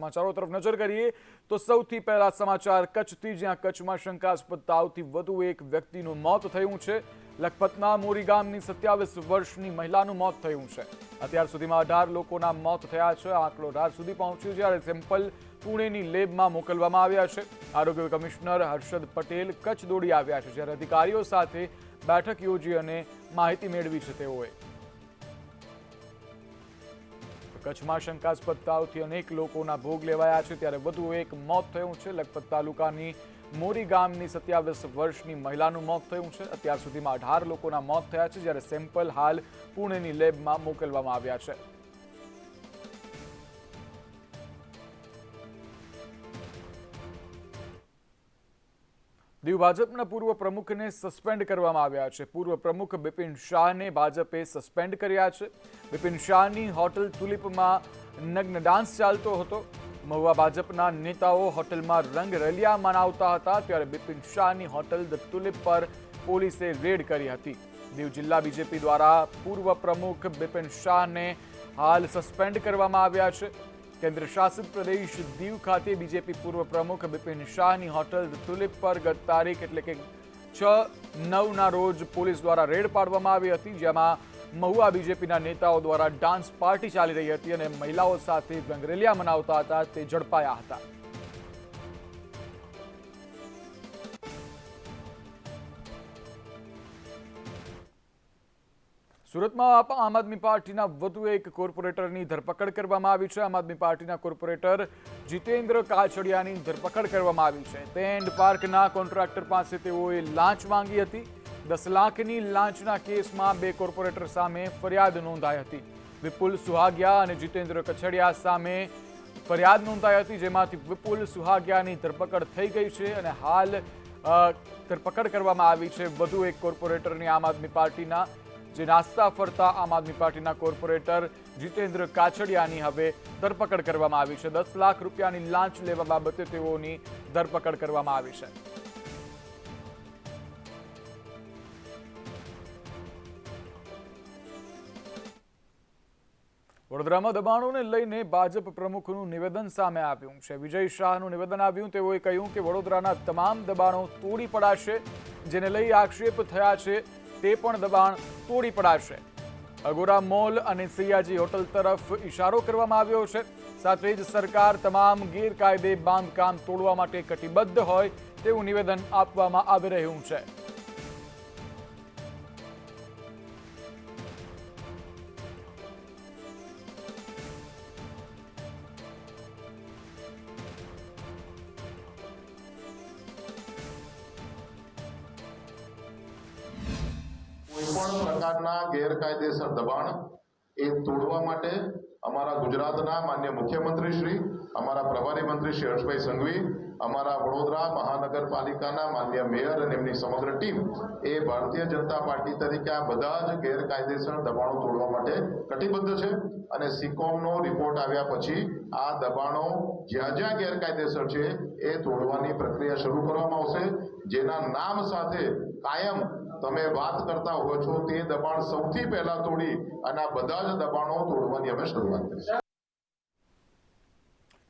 સમાચારો તરફ નજર કરીએ તો સૌથી પહેલા સમાચાર કચ્છથી, જ્યાં કચ્છમાં શંકાસ્પદ તાવથી વધુ એક વ્યક્તિનું મોત થયું છે. લખપતના મોરી ગામની 27 વર્ષની મહિલાનું મોત થયું છે. અત્યાર સુધીમાં 18 લોકોના મોત થયા છે. આંકડો 18 સુધી પહોંચ્યો, જ્યારે સેમ્પલ પુણેની લેબમાં મોકલવામાં આવ્યા છે. આરોગ્ય કમિશનર હર્ષદ પટેલ કચ્છ દોડી આવ્યા છે, જ્યારે અધિકારીઓ સાથે બેઠક યોજી અને માહિતી મેળવી છે. તેઓએ કચ્છમાં શંકાસ્પદ તાવથી અનેક લોકોના ભોગ લેવાયા છે, ત્યારે વધુ એક મોત થયું છે. લખપત તાલુકાની મોરી ગામની 27 વર્ષની મહિલાનું મોત થયું છે. અત્યાર સુધીમાં 18 લોકોના મોત થયા છે, જ્યારે સેમ્પલ હાલ પુણેની લેબમાં મોકલવામાં આવ્યા છે. દીવ ભાજપના પૂર્વ પ્રમુખને સસ્પેન્ડ કરવામાં આવ્યા છે. પૂર્વ પ્રમુખ બિપિન શાહને ભાજપે સસ્પેન્ડ કર્યા છે. બિપિન શાહની હોટલ તુલિપમાં નગ્ન ડાન્સ ચાલતો હતો. મહુવા ભાજપના નેતાઓ હોટલમાં રંગરલિયા મનાવતા હતા, ત્યારે બિપિન શાહની હોટલ ધ તુલિપ પર પોલીસે રેડ કરી હતી. દીવ જિલ્લા બીજેપી દ્વારા પૂર્વ પ્રમુખ બિપિન શાહને હાલ સસ્પેન્ડ કરવામાં આવ્યા છે. કેન્દ્ર શાસિત પ્રદેશ દીવ ખાતે બીજેપી પૂર્વ પ્રમુખ બિપિન શાહની હોટલ ધ તુલિપ પર ગત તારીખ એટલે કે 6/9ના રોજ પોલીસ દ્વારા રેડ પાડવામાં આવી હતી, જેમાં મહુવા બીજેપીના નેતાઓ દ્વારા ડાન્સ પાર્ટી ચાલી રહી હતી અને મહિલાઓ સાથે રંગરેલિયા મનાવતા હતા તે ઝડપાયા હતા. સુરતમાં આમ આદમી પાર્ટીના વધુ એક કોર્પોરેટરની ધરપકડ કરવામાં આવી છે. આમ આદમી પાર્ટીના કોર્પોરેટર જીતેન્દ્ર કાછડિયાની ધરપકડ કરવામાં આવી છે. ટેન્ડ પાર્કના કોન્ટ્રાક્ટર પાસે તેઓએ લાંચ માંગી હતી. 10 લાખની લાંચના કેસમાં 2 કોર્પોરેટર સામે ફરિયાદ નોંધાઈ હતી. વિપુલ સુહાગિયા અને જીતેન્દ્ર કાછડિયા સામે ફરિયાદ નોંધાઈ હતી, જેમાંથી વિપુલ સુહાગિયાની ધરપકડ થઈ ગઈ છે અને હાલ ધરપકડ કરવામાં આવી છે વધુ એક કોર્પોરેટરની. આમ આદમી પાર્ટીના જે નાસ્તા ફરતા આમ આદમી પાર્ટીના કોર્પોરેટર જીતેન્દ્ર કાછડિયાની હવે ધરપકડ કરવામાં આવી છે. 10 લાખ રૂપિયાની લાંચ લેવા બાબતે તેઓની ધરપકડ કરવામાં આવી છે. વડોદરામાં દબાણોને લઈને ભાજપ પ્રમુખનું નિવેદન સામે આવ્યું છે. વિજય શાહનું નિવેદન આવ્યું. તેઓએ કહ્યું કે વડોદરાના તમામ દબાણો તોડી પડાશે. જેને લઈ આક્ષેપ થયા છે તે પણ દબાણ તોડી પડાશે. અગોરા મોલ અને સૈયાજી હોટલ તરફ ઇશારો કરવામાં આવ્યો છે. સાથે જ સરકાર તમામ ગેરકાયદે બાંધકામ તોડવા માટે કટિબદ્ધ હોય તેવું નિવેદન આપવામાં આવી રહ્યું છે. કોઈપણ પ્રકારના ગેરકાયદેસર દબાણ એ તોડવા માટે અમારા ગુજરાતના માન્ય મુખ્યમંત્રી શ્રી, અમારા પ્રભારી મંત્રી શ્રી હર્ષભાઈ સંઘવી, અમારા વડોદરા મહાનગરપાલિકાના માન્ય મેયર અને એમની સમગ્ર ટીમ એ ભારતીય જનતા પાર્ટી તરીકે આ બધા જ ગેરકાયદેસર દબાણો તોડવા માટે કટિબદ્ધ છે. અને સિકોમનો રિપોર્ટ આવ્યા પછી આ દબાણો જ્યાં જ્યાં ગેરકાયદેસર છે એ તોડવાની પ્રક્રિયા શરૂ કરવામાં આવશે. જેના નામ સાથે કાયમ તમે વાત કરતા હો છો તે દબાણ સૌથી પહેલા તોડી અને આ બધા જ દબાણો તોડવાની અમે શરૂઆત કરીશું.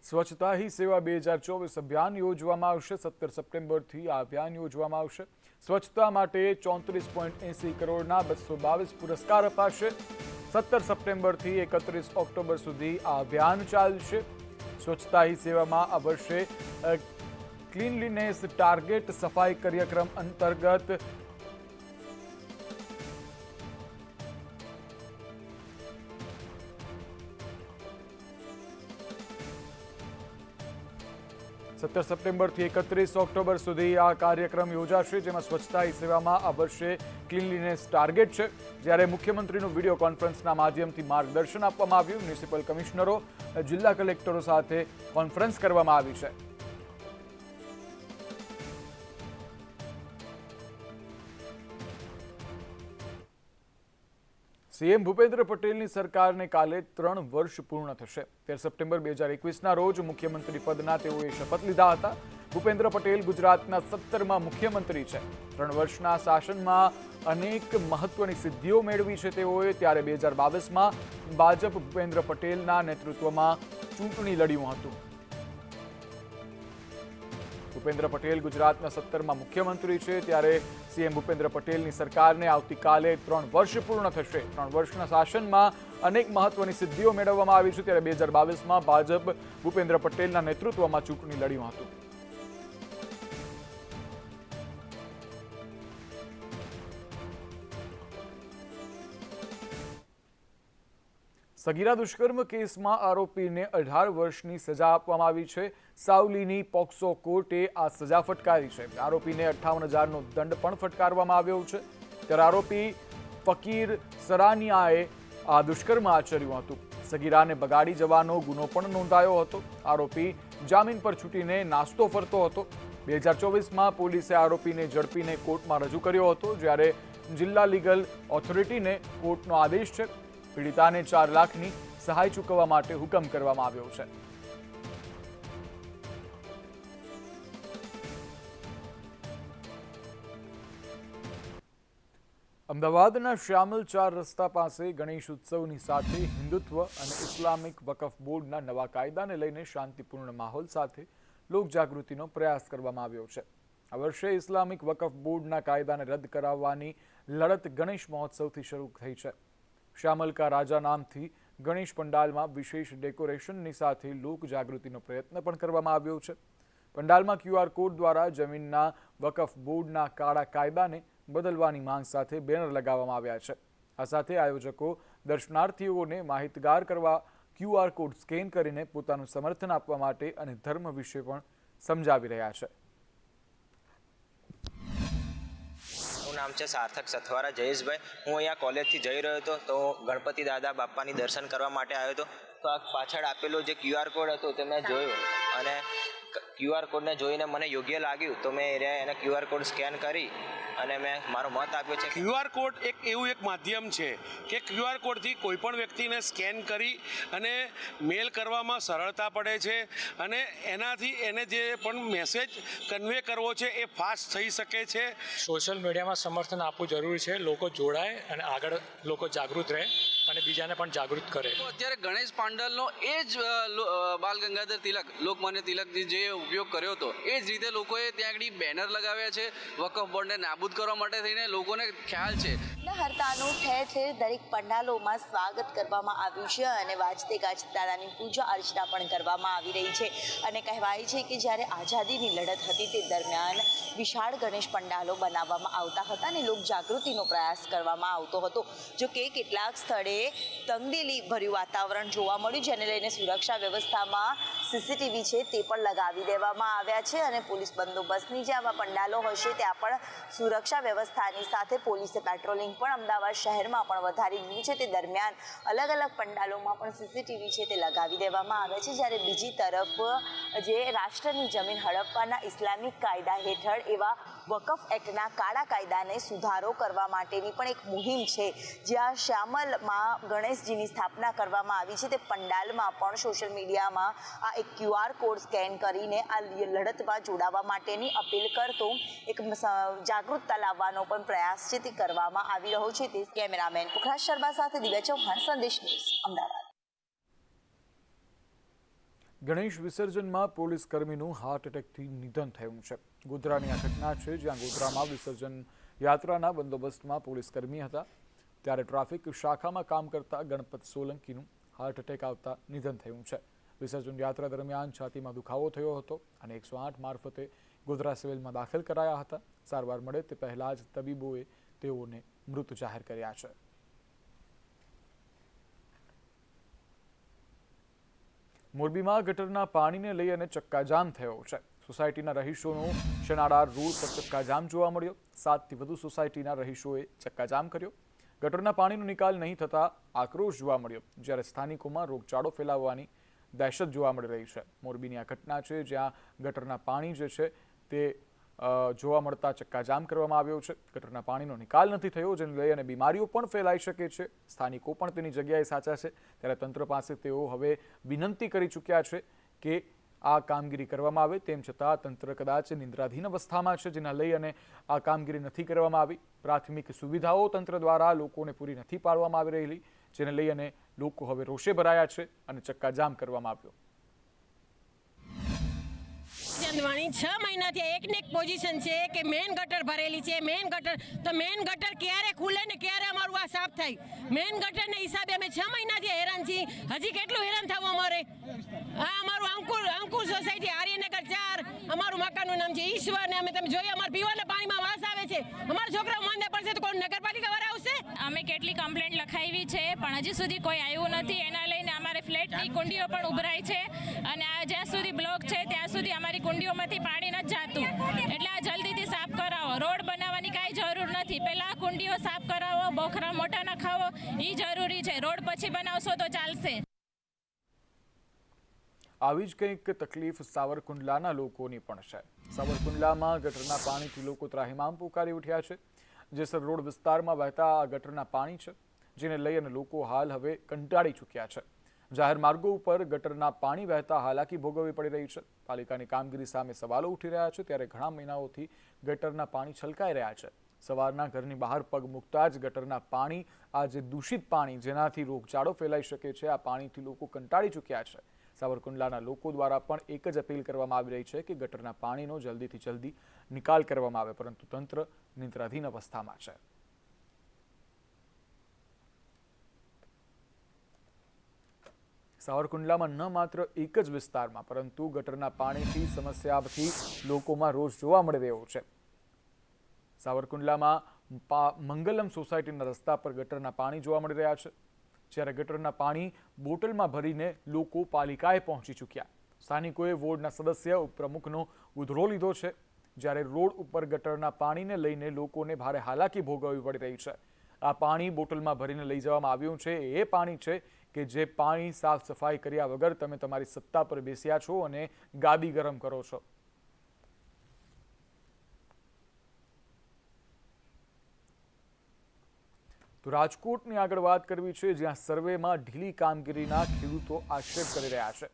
સ્વચ્છતા હી સેવા 2024 અભિયાન યોજવામાં આવશે. 17 સપ્ટેમ્બરથી આ અભિયાન યોજવામાં આવશે. સ્વચ્છતા માટે 34.80 કરોડના 222 પુરસ્કાર અપાશે. 17 સપ્ટેમ્બરથી 31 ઓક્ટોબર સુધી આ અભિયાન ચાલશે. સ્વચ્છતા હી સેવામાં આ વર્ષે ક્લીનલીનેસ ટાર્ગેટ સફાઈ કાર્યક્રમ અંતર્ગત સપ્ટેમ્બરથી 31 ઓક્ટોબર સુધી આ કાર્યક્રમ યોજાશે, જેમાં સ્વચ્છતા હી સેવામાં આ વર્ષે ક્લીનલીનેસ ટાર્ગેટ છે. જ્યારે મુખ્યમંત્રીનું વિડીયો કોન્ફરન્સના માધ્યમથી માર્ગદર્શન આપવામાં આવ્યું. મ્યુનિસિપલ કમિશનરો, જિલ્લા કલેક્ટરો સાથે કોન્ફરન્સ કરવામાં આવી છે. સીએમ ભૂપેન્દ્ર પટેલની સરકારને કાલે 3 વર્ષ પૂર્ણ થશે. 13 સપ્ટેમ્બર 2021ના રોજ મુખ્યમંત્રી પદના તેઓએ શપથ લીધા હતા. ભૂપેન્દ્ર પટેલ ગુજરાતના 17મા મુખ્યમંત્રી છે. 3 વર્ષના શાસનમાં અનેક મહત્વની સિદ્ધિઓ મેળવી છે તેઓએ. ત્યારે 2022માં ભાજપ ભૂપેન્દ્ર પટેલના નેતૃત્વમાં ચૂંટણી લડ્યું હતું. ભૂપેન્દ્ર પટેલ ગુજરાતના 17મા મુખ્યમંત્રી છે, ત્યારે સીએમ ભૂપેન્દ્ર પટેલની સરકારને આવતીકાલે 3 વર્ષ પૂર્ણ થશે। 3 વર્ષના શાસનમાં અનેક મહત્વની સિદ્ધિઓ મેળવવામાં આવી છે, ત્યારે 2022માં ભાજપ ભૂપેન્દ્ર પટેલના નેતૃત્વમાં ચૂંટણી લડ્યું હતું। સગીરા દુષ્કર્મ કેસમાં આરોપીને 18 વર્ષની સજા આપવામાં આવી છે। સાવલીની પોક્સો કોર્ટે આ સજા ફટકારી છે। આરોપીને 58,000નો દંડ પણ ફટકારવામાં આવ્યો છે। ત્યારે આરોપી ફકીર સરાનિયાએ આ દુષ્કર્મ આચર્યું હતું। સગીરાને બગાડી જવાનો ગુનો પણ નોંધાયો હતો। આરોપી જામીન પર છૂટીને નાસ્તો ફરતો હતો। 2024માં પોલીસે આરોપીને ઝડપીને કોર્ટમાં રજૂ કર્યો હતો, જ્યારે જિલ્લા લીગલ ઓથોરિટીને કોર્ટનો આદેશ છે। પીડિતાને 4 લાખની સહાય ચૂકવવા માટે હુકમ કરવામાં આવ્યો છે। અમદાવાદના શ્યામલ 4 રસ્તા પાસે ગણેશ ઉત્સવની સાથે હિન્દુત્વ અને ઇસ્લામિક વકફ બોર્ડના નવા કાયદાને લઈને શાંતિપૂર્ણ માહોલ સાથે લોકજાગૃતિનો પ્રયાસ કરવામાં આવ્યો છે। આ વર્ષે ઇસ્લામિક વકફ બોર્ડના કાયદાને રદ કરાવવાની લડત ગણેશ મહોત્સવથી શરૂ થઈ છે। શ્યામલ કા રાજા નામથી ગણેશ પંડાલમાં વિશેષ ડેકોરેશનની સાથે લોક જાગૃતિનો પ્રયત્ન પણ કરવામાં આવ્યો છે। પંડાલમાં QR કોડ દ્વારા જમીનના વકફ બોર્ડના કાળા કાયદાને બદલવાની માંગ સાથે બેનર લગાવવામાં આવ્યા છે। આ સાથે આયોજકો દર્શનાર્થીઓને માહિતગાર કરવા QR કોડ સ્કેન કરીને પોતાનું સમર્થન આપવા માટે અને ધર્મ વિશે પણ સમજાવી રહ્યા છે। નામ છે સાર્થક સથવારા જયેશભાઈ। હું અહીંયા કોલેજથી જઈ રહ્યો હતો તો ગણપતિ દાદા બાપાની દર્શન કરવા માટે આવ્યો હતો। તો આ પાછળ આપેલો જે QR કોડ હતો તે મેં જોયો અને QR કોડને જોઈને મને યોગ્ય લાગ્યું તો મેં એને QR કોડ સ્કેન કરી અને મેં મારો મત આપ્યો છે। QR કોડ એવું એક માધ્યમ છે કે QR કોડથી કોઈ પણ વ્યક્તિને સ્કેન કરી અને મેલ કરવામાં સરળતા પડે છે અને એનાથી એને જે પણ મેસેજ કન્વે કરવો છે એ ફાસ્ટ થઈ શકે છે। સોશિયલ મીડિયામાં સમર્થન આપવું જરૂરી છે। લોકો જોડાય અને આગળ લોકો જાગૃત રહે અને બીજાને પણ જાગૃત કરે। તો અત્યારે ગણેશ પાંડલનો એ જ બાલ ગંગાધર તિલક લોકમાન્ય તિલકજી જે ઉપયોગ કર્યો હતો એ જ રીતે લોકોએ ત્યાં આગળ બેનર લગાવ્યા છે વકફ બોર્ડને નાબૂદ કરવા માટે થઈને લોકોને ખ્યાલ છે। હરતાનું ઠેર ઠેર દરેક પંડાલોમાં સ્વાગત કરવામાં આવ્યું છે અને વાજતે ગાજતે દાદાની પૂજા અર્ચના પણ કરવામાં આવી રહી છે। અને કહેવાય છે કે જ્યારે આઝાદીની લડત હતી તે દરમિયાન વિશાળ ગણેશ પંડાલો બનાવવામાં આવતા હતા અને લોક જાગૃતિનો પ્રયાસ કરવામાં આવતો હતો। જો કે કેટલાક સ્થળે તંગદિલી ભર્યું વાતાવરણ જોવા મળ્યું, જેને લઈને સુરક્ષા વ્યવસ્થામાં CCTV છે તે પણ લગાવી દેવામાં આવ્યા છે અને પોલીસ બંદોબસ્તની જે આવા પંડાલો હશે ત્યાં પણ સુરક્ષા વ્યવસ્થાની સાથે પોલીસે પેટ્રોલિંગ પણ અમદાવાદ શહેરમાં પણ વધારી દીધું છે। તે દરમિયાન અલગ અલગ પંડાલોમાં પણ CCTV છે તે લગાવી દેવામાં આવે છે। જ્યારે બીજી તરફ જે રાષ્ટ્રની જમીન હડપવાના ઇસ્લામિક કાયદા હેઠળ એવા વકફ એક્ટના કાળા કાયદાને સુધારો કરવા માટેની પણ એક મુહિમ છે। જ્યાં શ્યામલમાં ગણેશજીની સ્થાપના કરવામાં આવી છે તે પંડાલમાં પણ સોશિયલ મીડિયામાં આ એક QR કોડ સ્કેન કરીને આ લડતમાં જોડાવા માટેની અપીલ કરતો એક જાગૃતતા લાવવાનો પણ પ્રયાસ છે તે કરવામાં આવી રહ્યો છે। તે કેમેરામેન પુખરાજ શર્મા સાથે દિવ્યા ચૌહાણ, સંદેશ ન્યૂઝ, અમદાવાદ। ગણેશ વિસર્જનમાં પોલીસ કર્મીનું હાર્ટ એટેકથી નિધન થયું છે। ગોધરાની આ ઘટના છે, જ્યાં ગોધરામાં વિસર્જન યાત્રાના બંદોબસ્તમાં પોલીસ કર્મી હતા, ત્યારે ટ્રાફિક શાખામાં કામ કરતા ગણપત સોલંકીનું હાર્ટ એટેક આવતા નિધન થયું છે। વિસર્જન યાત્રા દરમિયાન છાતીમાં દુખાવો થયો હતો અને 108 મારફતે ગોધરા સિવિલમાં દાખલ કરાયા હતા। સારવાર મળે તે પહેલા જ તબીબોએ તેઓને મૃત જાહેર કર્યા છે। મોરબીમાં ગટરના પાણીને લઈ અને ચક્કાજામ થયો છે। સોસાયટીના રહીશોનો શનાળા રોડ પર ચક્કાજામ જોવા મળ્યો। 7થી વધુ સોસાયટીના રહીશોએ ચક્કાજામ કર્યો। ગટરના પાણીનો નિકાલ નહીં થતા આક્રોશ જોવા મળ્યો, જ્યારે સ્થાનિકોમાં રોગચાળો ફેલાવવાની દહેશત જોવા મળી રહી છે। મોરબીની આ ઘટના છે, જ્યાં ગટરના પાણી જે છે તે જોવા મળતા ચક્કાજામ કરવામાં આવ્યો છે। ગટરના પાણીનો નિકાલ નથી થયો, જેને લઈ અને બીમારીઓ પણ ફેલાઈ શકે છે। સ્થાનિકો પણ તેની જગ્યાએ સાચા છે, ત્યારે તંત્ર પાસે તેઓ હવે વિનંતી કરી ચૂક્યા છે કે આ કામગીરી કરવામાં આવે। તેમ છતાં તંત્ર કદાચ નિંદ્રાધીન અવસ્થામાં છે, જેના લઈ અને આ કામગીરી નથી કરવામાં આવી। પ્રાથમિક સુવિધાઓ તંત્ર દ્વારા લોકોને પૂરી નથી પાડવામાં આવી રહેલી, જેને લઈ અને લોકો હવે રોષે ભરાયા છે અને ચક્કાજામ કરવામાં આવ્યો। બાંધવાની 6 મહિનાથી એકને એક પોઝિશન છે કે મેન ગટર ભરેલી છે. મેન ગટર ક્યારે ખુલે ને ક્યારે અમારું આ સાફ થાય? મેન ગટરને હિસાબે અમે 6 મહિનાથી હેરાન છીએ. હજી કેટલું હેરાન થવું અમારે? આ અમારું અંકુર સોસાયટી આર્યનગર 4, અમારું મકાનનું નામ છે ઈશ્વર ને અમે તમે જોઈએ અમારા પીવાના પાણીમાં વાસ આવે છે. અમારા છોકરાઓ માંદા પડશે તો કોણ નગરપાલિકા વાળા આવશે? અમે કેટલી કમ્પ્લેન્ટ લખાવી છે પણ હજી સુધી કોઈ આવ્યું નથી. એના લઈને અમારે ફ્લેટની કુંડીઓ પણ ઉભરાય છે અને આ જ્યાં સુધી બ્લોક છે ત્યાં સુધી અમારી કુંડીઓમાંથી પાણી નથી જતું. એટલે આ જલ્દીથી સાફ કરાવો. રોડ બનાવવાની કાંઈ જરૂર નથી. પહેલાં આ કુંડીઓ સાફ કરાવો, બોખરા મોટા ન ખાવો, એ જરૂરી છે. રોડ પછી બનાવશો તો ચાલશે. આવી જ કંઈક તકલીફ સાવરકુંડલાના લોકોની પણ છે. સાવરકુંડલામાં ગટરના પાણીથી લોકો ત્રાહિમામ પોકારી ઉઠ્યા છે. જેસર રોડ વિસ્તારમાં વહેતા આ ગટરના પાણી છે, જેને લઈ અને લોકો હાલ હવે કંટાળી ચૂક્યા છે. જાહેર માર્ગો ઉપર ગટરના પાણી વહેતા હાલાકી ભોગવવી પડી રહી છે. પાલિકાની કામગીરી સામે સવાલો ઉઠી રહ્યા છે. ત્યારે ઘણા મહિનાઓથી ગટરના પાણી છલકાઈ રહ્યા છે. સવારના ઘરની બહાર પગ મૂકતા જ ગટરના પાણી, આ જે દૂષિત પાણી જેનાથી રોગચાળો ફેલાઈ શકે છે, આ પાણીથી લોકો કંટાળી ચૂક્યા છે. સાવરકુંડલાના લોકો દ્વારા પણ એક જ અપીલ કરવામાં આવી રહી છે કે ગટરના પાણીનો જલ્દીથી જલ્દી નિકાલ કરવામાં આવે, પરંતુ તંત્ર નિંદ્રાધીન અવસ્થામાં છે. સાવરકુંડલામાં ન માત્ર એક જ વિસ્તારમાં પરંતુ ગટરના પાણીથી સમસ્યાથી લોકોમાં રોષ જોવા મળી રહ્યો છે. સાવરકુંડલામાં મંગલમ સોસાયટીના રસ્તા પર ગટરના પાણી જોવા મળી રહ્યા છે. જ્યારે ગટરના પાણી બોટલમાં ભરીને લોકો પાલિકાએ પહોંચી ચૂક્યા. સ્થાનિકોએ વોર્ડના સદસ્ય ઉપપ્રમુખનો ઉધડો લીધો છે. જ્યારે રોડ ઉપર ગટરના પાણીને લઈને લોકોને ભારે હાલાકી ભોગવવી પડી રહી છે. આ પાણી બોટલમાં ભરીને લઈ જવામાં આવ્યું છે. એ પાણી છે કે જે પાણી સાફ સફાઈ કર્યા વગર તમે તમારી સત્તા પર બેસ્યા છો અને ગાદી ગરમ કરો છો. તો રાજકોટની આગળ વાત કરવી છે, જ્યાં સર્વેમાં ઢીલી કામગીરીના ખેડૂતો આક્ષેપ કરી રહ્યા છે.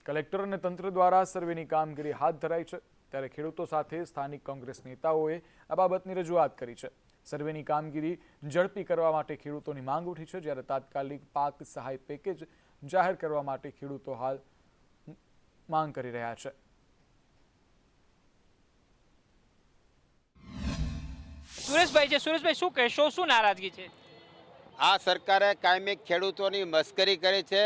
કલેક્ટર અને તંત્ર દ્વારા સર્વેની કામગીરી હાથ ધરાઈ છે. ત્યારે ખેડૂતો સાથે સ્થાનિક કોંગ્રેસ નેતાઓએ આ બાબતની રજૂઆત કરી છે. સર્વેની કામગીરી ઝડપી કરવા માટે ખેડૂતોની માંગ ઉઠી છે. જ્યારે તાત્કાલિક પાક સહાય પેકેજ જાહેર કરવા માટે ખેડૂતો હાલ માંગ કરી રહ્યા છે. સુરેશભાઈ છે. સુરેશભાઈ, શું કહેશો? શું નારાજગી છે? આ સરકારે કાયમી ખેડૂતોની મસ્કરી કરી છે.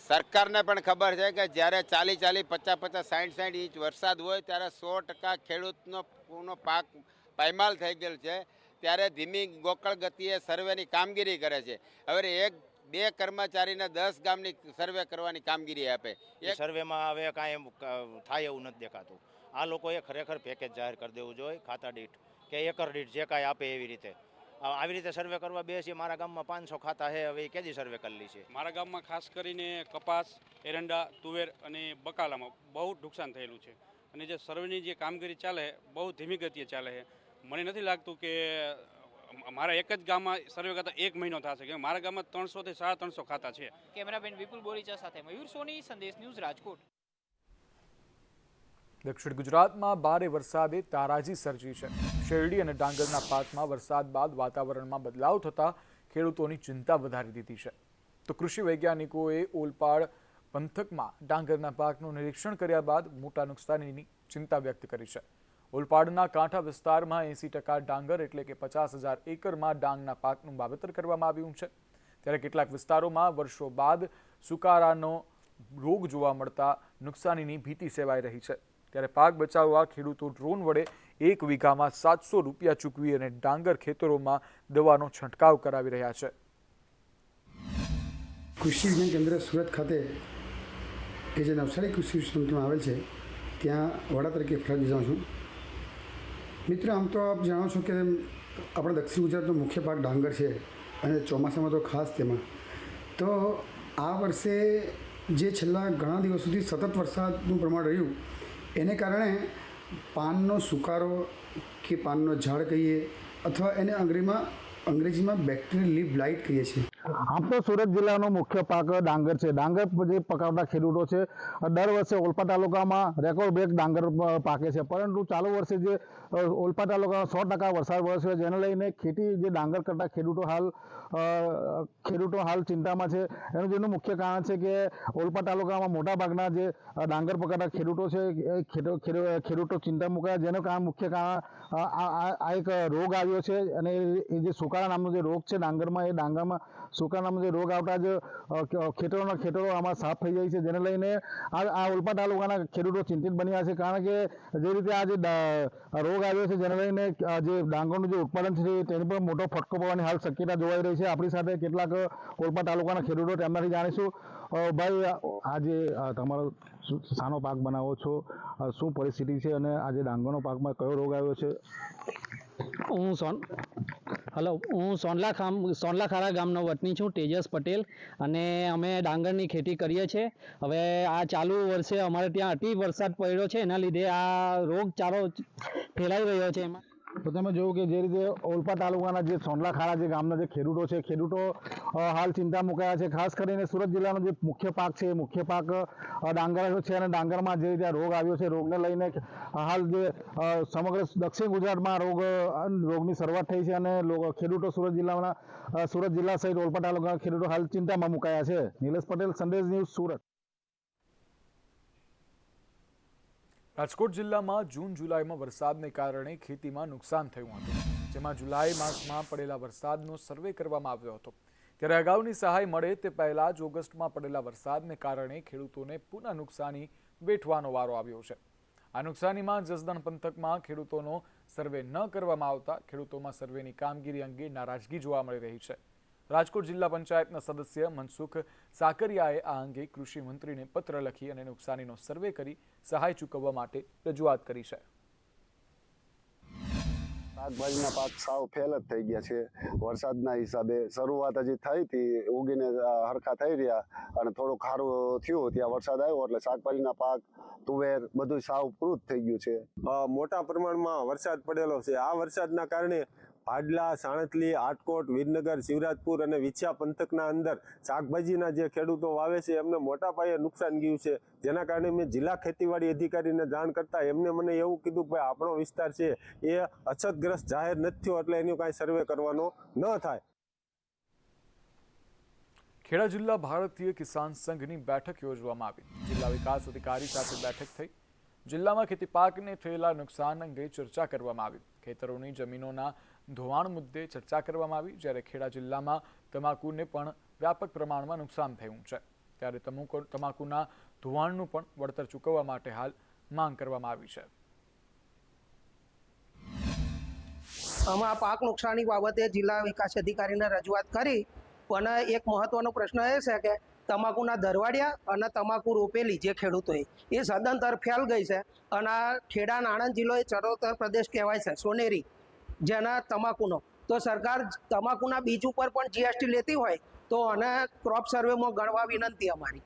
સરકારને પણ ખબર છે કે જ્યારે 40-40, 50-50, 60-60 ઇંચ વરસાદ હોય ત્યારે 100% ખેડૂતનો પાક પાયમાલ થઈ ગયેલ છે. ત્યારે ધીમી ગોકળ ગતિએ સર્વેની કામગીરી કરે છે. હવે 1-2 કર્મચારીને 10 ગામની સર્વે કરવાની કામગીરી આપે. એ સર્વેમાં હવે કાંઈ થાય એવું નથી દેખાતું. આ લોકોએ ખરેખર પેકેજ જાહેર કરી દેવું જોઈએ, ખાતા દીઠ કે એકર દીઠ જે કાંઈ આપે એવી રીતે. આવી રીતે સર્વે કરવા બેસીએ. મારા ગામમાં 500 ખાતા છે, હવે કેદી સર્વે કરી છે. મારા ગામમાં ખાસ કરીને કપાસ, એરંડા, તુવેર અને બકાલામાં બહુ નુકસાન થયેલું છે. અને જે સર્વેની જે કામગીરી ચાલે બહુ ધીમી ગતિએ ચાલે છે. મને નથી લાગતું કે મારા એક જ ગામમાં સર્વે કરતા 1 મહિનો થશે, કે મારા ગામમાં 300 થી 350 ખાતા છે. કેમેરામેન વિપુલ બોરીચા સાથે મયુર સોની, સંદેશ ન્યૂઝ, રાજકોટ. દક્ષિણ ગુજરાતમાં ભારે વરસાદે તારાજી સર્જી છે. શેરડી અને ડાંગરના પાકમાં વરસાદ બાદ વાતાવરણમાં બદલાવ થતાં ખેડૂતોની ચિંતા વધારી દીધી છે. તો કૃષિ વૈજ્ઞાનિકોએ ઓલપાડ પંથકમાં ડાંગરના પાકનું નિરીક્ષણ કર્યા બાદ મોટા નુકસાનીની ચિંતા વ્યક્ત કરી છે. ઓલપાડના કાંઠા વિસ્તારમાં 80% ડાંગર એટલે કે 50,000 એકરમાં ડાંગના પાકનું વાવેતર કરવામાં આવ્યું છે. ત્યારે કેટલાક વિસ્તારોમાં વર્ષો બાદ સુકારાનો રોગ જોવા મળતા નુકસાનીની ભીતિ સેવાઈ રહી છે. ત્યારે પાક બચાવવા ખેડૂતો ડ્રોન વડે 1 વીઘામાં 700 રૂપિયા ચૂકવી અને ડાંગર ખેતરોમાં દવાનો છંટકાવ કરાવી રહ્યા છે. કૃષિ વિજ્ઞાન કેન્દ્ર સુરત ખાતે કે જે નવસારી કૃષિ વિશ્વવિદ્યાલયમાં આવેલ છે, ત્યાં વડા તરીકે ફરજ બજાવું છું. મિત્રો, આમ તો આપ જાણો છો કે આપણા દક્ષિણ ગુજરાતનો મુખ્ય પાક ડાંગર છે અને ચોમાસામાં તો ખાસ તેમાં. તો આ વર્ષે જે છેલ્લા ઘણા દિવસોથી સતત વરસાદનું પ્રમાણ રહ્યું, એને કારણે પાનનો સુકારો કે પાનનો ઝાડ કહીએ અથવા એને અંગ્રેજીમાં બેક્ટેરિયલ લીફ બ્લાઇટ કહીએ છીએ. આમ તો સુરત જિલ્લાનો મુખ્ય પાક ડાંગર છે. ડાંગર જે પકાવતા ખેડૂતો છે દર વર્ષે ઓલપા તાલુકામાં રેકોર્ડ બ્રેક ડાંગર પાકે છે, પરંતુ ચાલુ વર્ષે જે ઓલપા તાલુકામાં 100% વરસાદ વરસ્યો જેને લઈને ખેતી જે ડાંગર કરતા ખેડૂતો હાલ ચિંતામાં છે. એનું જેનું મુખ્ય કારણ છે કે ઓલપા તાલુકામાં મોટાભાગના જે ડાંગર પકાવતા ખેડૂતો છે ખેડૂતો ચિંતા મુકાયા, જેનું મુખ્ય કારણ આ એક રોગ આવ્યો છે અને એ જે સુકારા નામનો જે રોગ છે ડાંગરમાં, એ ડાંગરમાં સુકારા નામનો જે રોગ આવતા જ ખેતરો આમાં સાફ થઈ જાય છે, જેને લઈને આ ઓલપા તાલુકાના ખેડૂતો ચિંતિત બન્યા છે. કારણ કે જે રીતે આ જે રોગ આવ્યો છે જેને લઈને જે ડાંગરનું જે ઉત્પાદન છે તેની પર મોટો ફટકો પડવાની હાલ શક્યતા જોવાઈ રહી છે. આપણી સાથે કેટલાક ઓલપા તાલુકાના ખેડૂતો તેમનાથી જાણીશું. ભાઈ, આજે તમારો શાનો પાક બનાવો છો, શું પરિસ્થિતિ છે અને આજે ડાંગરનો પાકમાં કયો રોગ આવ્યો છે? હું સોનલા ખારા ગામનો વતની છું, તેજસ પટેલ, અને અમે ડાંગરની ખેતી કરીએ છીએ. હવે આ ચાલુ વર્ષે અમારે ત્યાં અતિ વરસાદ પડ્યો છે, એના લીધે આ રોગચાળો ફેલાઈ રહ્યો છે. એમાં તો તમે જોયું કે જે રીતે ઓલપા તાલુકાના જે સોનલા ખારા જે ગામના જે ખેડૂતો હાલ ચિંતા મુકાયા છે. ખાસ કરીને સુરત જિલ્લાનો જે મુખ્ય પાક છે એ મુખ્ય પાક ડાંગર છે અને ડાંગરમાં જે રીતે રોગ આવ્યો છે, રોગને લઈને હાલ જે સમગ્ર દક્ષિણ ગુજરાતમાં રોગની શરૂઆત થઈ છે અને ખેડૂતો સુરત જિલ્લા સહિત ઓલપા તાલુકાના ખેડૂતો હાલ ચિંતામાં મુકાયા છે. નિલેશ પટેલ, સંદેશ ન્યૂઝ, સુરત. રાજકોટ જિલ્લામાં જૂન જુલાઈમાં વરસાદને કારણે ખેતીમાં નુકસાન થયું હતું, જેમાં જુલાઈ માસમાં પડેલા વરસાદનો સર્વે કરવામાં આવ્યો હતો. ત્યારે અગાઉની સહાય મળે તે પહેલા જ ઓગસ્ટમાં પડેલા વરસાદને કારણે ખેડૂતોને પુનઃ નુકસાની વેઠવાનો વારો આવ્યો છે. આ નુકસાનીમાં જસદણ પંથકમાં ખેડૂતોનો સર્વે ન કરવામાં આવતા ખેડૂતોમાં સર્વેની કામગીરી અંગે નારાજગી જોવા મળી રહી છે. રાજકોટ જિલ્લા પંચાયતના સદસ્ય મનસુખ સાકરિયાએ આ અંગે કૃષિ મંત્રીને પત્ર લખી અને નુકસાનીનો સર્વે કરી સહાય ચૂકવવા માટે રજૂઆત કરી છે. શાકભાજીના પાક સાવ ફેલ જ થઈ ગયા છે. વરસાદના હિસાબે શરૂઆત હજી થઈ હતી, ઉગીને હરખા થઈ રહ્યા અને થોડું ખારું થયું ત્યાં વરસાદ આવ્યો એટલે શાકભાજીના પાક, તુવેર બધું સાવ પૂરું થઈ ગયું છે. મોટા પ્રમાણમાં વરસાદ પડેલો છે. આ વરસાદના કારણે ભાડલા, સાણતલી, આટકોટ, વિરનગર, શિવરાજપુર અને વિછિયા પંથકના અંદર શાકભાજીના જે ખેડૂતો વાવે છે એમને મોટા પાયે નુકસાન ગયું છે. જેના કારણે મેં જિલ્લા ખેતીવાડી અધિકારીને જાણ કરતા એમને મને એવું કીધું કે ભાઈ આપણો વિસ્તાર છે એ અછતગ્રસ્ત જાહેર નથી થયો એટલે એનું કાંઈ સર્વે કરવાનો ન થાય. ખેડા જિલ્લા ભારતીય કિસાન સંઘની બેઠક યોજવામાં આવી. જિલ્લા વિકાસ અધિકારી સાથે બેઠક થઈ. જિલ્લામાં ખેતી પાકને થયેલા નુકસાન અંગે ચર્ચા કરવામાં આવી. ખેતરોની જમીનોના ધોવાણ મુદ્દે ચર્ચા કરવામાં આવી. જ્યારે ખેડા જિલ્લામાં તમાકુને પણ વ્યાપક પ્રમાણમાં નુકસાન થયું છે, ત્યારે તમાકુના ધોવાણનું પણ વળતર ચૂકવવા માટે હાલ માંગ કરવામાં આવી છે. અમે આ પાક નુકસાની બાબતે જિલ્લા વિકાસ અધિકારીને રજૂઆત કરી, પણ એક મહત્વનો પ્રશ્ન એ છે કે તમાકુના દરવાડિયા અને તમાકુ રોપેલી જે ખેડૂતોએ એ સદંતર ફેલ ગઈ છે. અને આ ખેડા આણંદ જિલ્લો એ ચરોતર પ્રદેશ કહેવાય છે, સોનેરી જેના તમાકુનો. તો સરકાર તમાકુના બીજ ઉપર પણ જીએસટી લેતી હોય તો અને ક્રોપ સર્વેમાં ગણવા વિનંતી અમારી.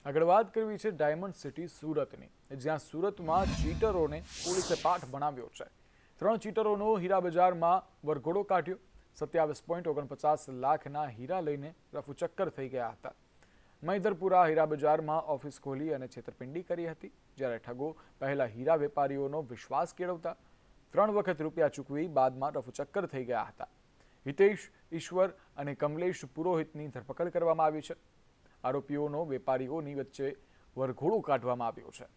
આગળ વાત કરવી છે ડાયમંડ સિટી સુરતની, જ્યાં સુરતમાં ચીટરોને પોલીસે પાઠ ભણાવ્યો છે. 3 ચીટરોનો હીરા બજારમાં વરઘોડો કાઢ્યો. 27.49 લાખના હીરા લઈને રફુચક્કર થઈ ગયા હતા. મૈદરપુરા હીરા બજારમાં ઓફિસ ખોલી અને છેતરપિંડી કરી હતી. જ્યારે ઠગો પહેલા હીરા વેપારીઓનો વિશ્વાસ કેળવતા 3 વખત રૂપિયા ચૂકવી બાદમાં રફુચક્કર થઈ ગયા હતા. હિતેશ, ઈશ્વર અને કમલેશ પુરોહિતની ધરપકડ કરવામાં આવી છે. આરોપીઓનો વેપારીઓની વચ્ચે વરઘોડો કાઢવામાં આવ્યો છે.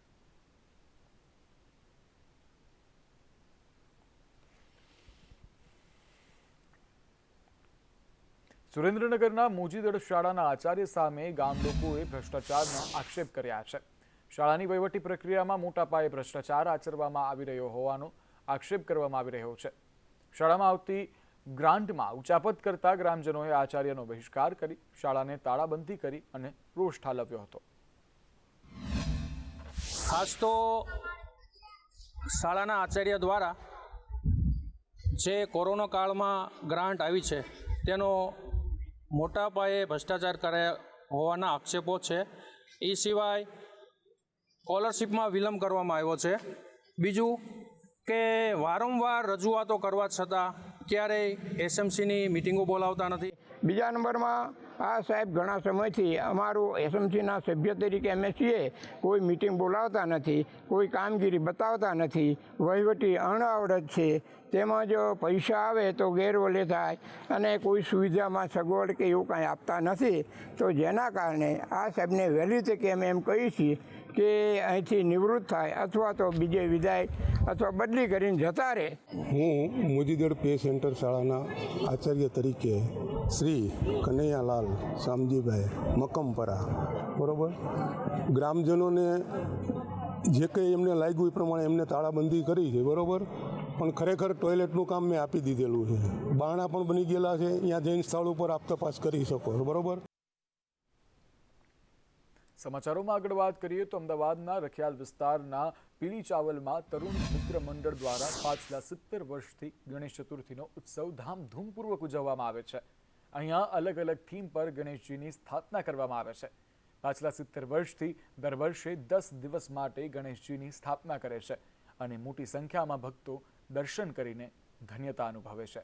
સુરેન્દ્રનગરના મોજીદડ શાળાના આચાર્ય સામે ગામ લોકોએ ભ્રષ્ટાચારનો આક્ષેપ કર્યા છે. શાળાની વહીવટી પ્રક્રિયામાં મોટા પાયે ભ્રષ્ટાચાર આચરવામાં આવી રહ્યો હોવાનો આક્ષેપ કરવામાં આવી રહ્યો છે. શાળામાં આવતી ગ્રાન્ટમાં ઉચાપત કરતા ગ્રામજનોએ આચાર્યનો બહિષ્કાર કરી શાળાને તાળાબંધી કરી અને રોષ ઠાલવ્યો હતો. ખાસ તો શાળાના આચાર્ય દ્વારા જે કોરોના કાળમાં ગ્રાન્ટ આવી છે તેનો મોટા પાયે ભ્રષ્ટાચાર કર્યા હોવાના આક્ષેપો છે. એ સિવાય સ્કોલરશીપમાં વિલંબ કરવામાં આવ્યો છે. બીજું કે વારંવાર રજૂઆતો કરવા છતાં ક્યારેય એસએમસીની મિટિંગો બોલાવતા નથી. બીજા નંબરમાં આ સાહેબ ઘણા સમયથી અમારું એસએમસીના સભ્ય તરીકે અમે છીએ, કોઈ મિટિંગ બોલાવતા નથી, કોઈ કામગીરી બતાવતા નથી, વહીવટી અણઆવડત છે, તેમજ પૈસા આવે તો ગેરવલે થાય અને કોઈ સુવિધામાં સગવડ કે એવું કાંઈ આપતા નથી. તો જેના કારણે આ સાહેબને વહેલી તકે અમે એમ કહીએ છીએ કે અહીંથી નિવૃત્ત થાય અથવા તો બીજે વિદાય અથવા બદલી કરીને જતા રહે. હું મોજીદડ પે સેન્ટર શાળાના આચાર્ય તરીકે શ્રી કનૈયાલાલ શામજીભાઈ મકમપરા, બરાબર, ગ્રામજનોને જે કંઈ એમને લાગ્યું એ પ્રમાણે એમને તાળાબંધી કરી છે, બરાબર, પણ ખરેખર ટોયલેટનું કામ મેં આપી દીધેલું છે. બારણા પણ બની ગયેલા છે, અહીંયા જઈને સ્થળ ઉપર આપ તપાસ કરી શકો છો, બરાબર. સમાચારોમાં આગળ વાત કરીએ તો અમદાવાદના રખિયાલ વિસ્તારના પીળી ચાવલમાં તરુણ મિત્ર મંડળ દ્વારા પાછલા 70 વર્ષથી ગણેશ ચતુર્થીનો ઉત્સવ ધામધૂમપૂર્વક ઉજવવામાં આવે છે. અહીંયા અલગ અલગ થીમ પર ગણેશજીની સ્થાપના કરવામાં આવે છે. પાછલા 70 વર્ષથી દર વર્ષે 10 દિવસ માટે ગણેશજીની સ્થાપના કરે છે અને મોટી સંખ્યામાં ભક્તો દર્શન કરીને ધન્યતા અનુભવે છે.